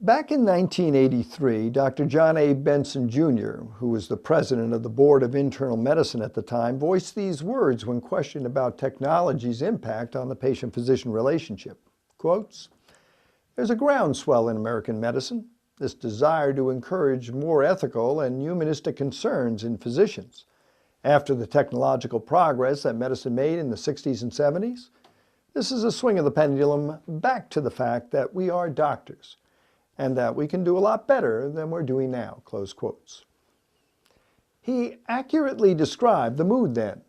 Back in 1983, Dr. John A. Benson Jr., who was the president of the Board of Internal Medicine at the time, voiced these words when questioned about technology's impact on the patient-physician relationship. Quotes, "There's a groundswell in American medicine, this desire to encourage more ethical and humanistic concerns in physicians. After the technological progress that medicine made in the 60s and 70s, this is a swing of the pendulum back to the fact that we are doctors, and that we can do a lot better than we're doing now," close quotes. He accurately described the mood then,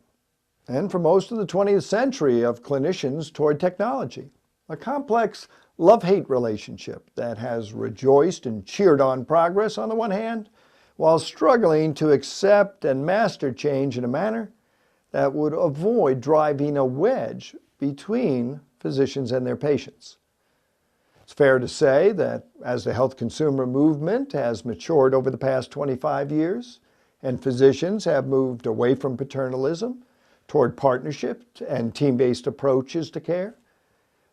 and for most of the 20th century, of clinicians toward technology, a complex love-hate relationship that has rejoiced and cheered on progress on the one hand, while struggling to accept and master change in a manner that would avoid driving a wedge between physicians and their patients. It's fair to say that as the health consumer movement has matured over the past 25 years, and physicians have moved away from paternalism toward partnership and team-based approaches to care,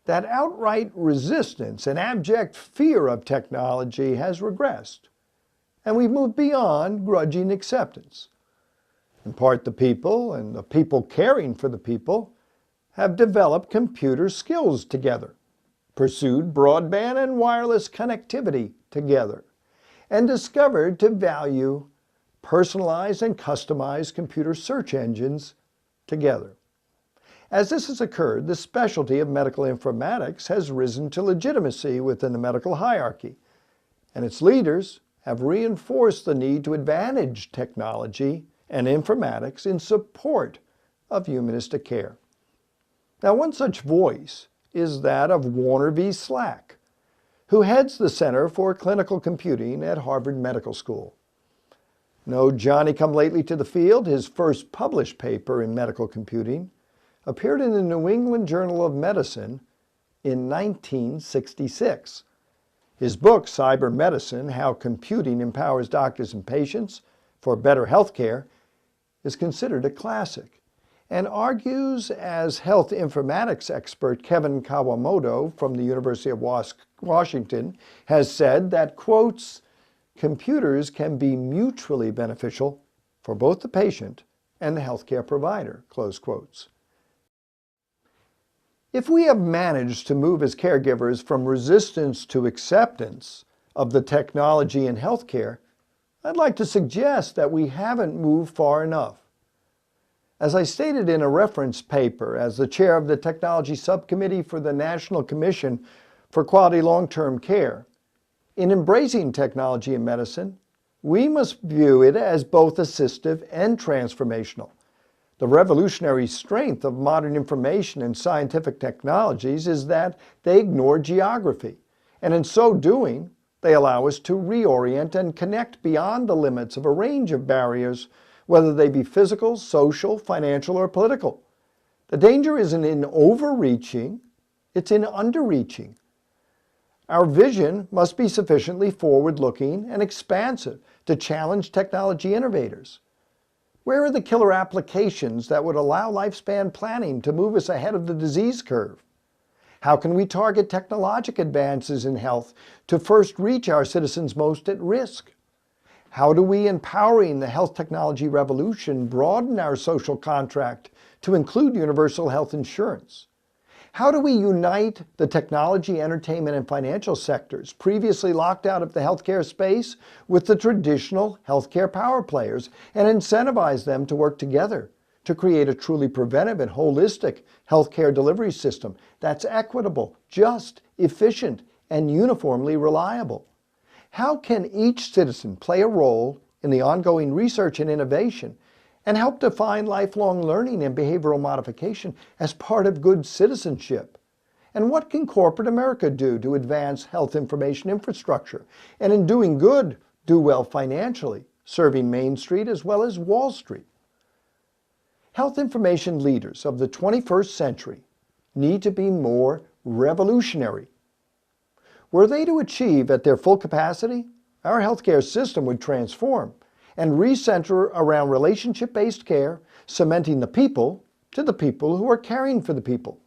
that outright resistance and abject fear of technology has regressed, and we've moved beyond grudging acceptance. In part, the people and the people caring for the people have developed computer skills together, pursued broadband and wireless connectivity together, and discovered to value personalized and customized computer search engines together. As this has occurred, the specialty of medical informatics has risen to legitimacy within the medical hierarchy, and its leaders have reinforced the need to advantage technology and informatics in support of humanistic care. Now, one such voice is that of Warner V. Slack, who heads the Center for Clinical Computing at Harvard Medical School. No Johnny-come-lately to the field, his first published paper in medical computing appeared in the New England Journal of Medicine in 1966. His book, Cyber Medicine: How Computing Empowers Doctors and Patients for Better Healthcare, is considered a classic, and argues, as health informatics expert Kevin Kawamoto from the University of Washington has said, that, quotes, "computers can be mutually beneficial for both the patient and the healthcare provider," close quotes. If we have managed to move as caregivers from resistance to acceptance of the technology in healthcare, I'd like to suggest that we haven't moved far enough. As I stated in a reference paper as the chair of the Technology Subcommittee for the National Commission for Quality Long-Term Care, in embracing technology in medicine, we must view it as both assistive and transformational. The revolutionary strength of modern information and scientific technologies is that they ignore geography, and in so doing, they allow us to reorient and connect beyond the limits of a range of barriers, whether they be physical, social, financial, or political. The danger isn't in overreaching, it's in underreaching. Our vision must be sufficiently forward-looking and expansive to challenge technology innovators. Where are the killer applications that would allow lifespan planning to move us ahead of the disease curve? How can we target technologic advances in health to first reach our citizens most at risk? How do we, empowering the health technology revolution, broaden our social contract to include universal health insurance? How do we unite the technology, entertainment, and financial sectors previously locked out of the healthcare space with the traditional healthcare power players and incentivize them to work together to create a truly preventive and holistic healthcare delivery system that's equitable, just, efficient, and uniformly reliable? How can each citizen play a role in the ongoing research and innovation and help define lifelong learning and behavioral modification as part of good citizenship? And what can corporate America do to advance health information infrastructure, and in doing good, do well financially, serving Main Street as well as Wall Street? Health information leaders of the 21st century need to be more revolutionary. Were they to achieve at their full capacity, our healthcare system would transform and recenter around relationship-based care, cementing the people to the people who are caring for the people.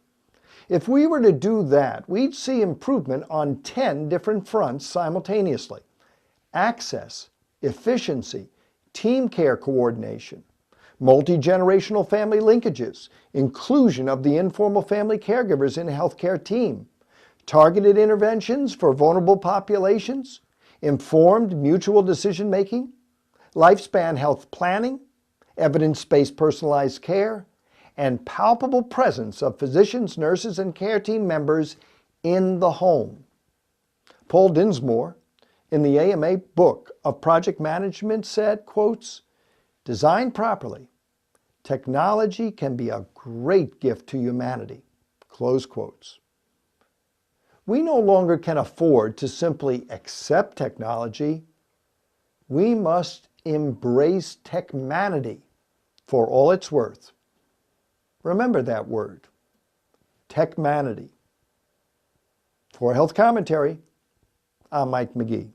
If we were to do that, we'd see improvement on 10 different fronts simultaneously: access, efficiency, team care coordination, multi-generational family linkages, inclusion of the informal family caregivers in a healthcare team, targeted interventions for vulnerable populations, informed mutual decision-making, lifespan health planning, evidence-based personalized care, and palpable presence of physicians, nurses, and care team members in the home. Paul Dinsmore, in the AMA book of project management, said, quotes, "Designed properly, technology can be a great gift to humanity," close quotes. We no longer can afford to simply accept technology. We must embrace Techmanity for all it's worth. Remember that word, Techmanity. For Health Commentary, I'm Mike McGee.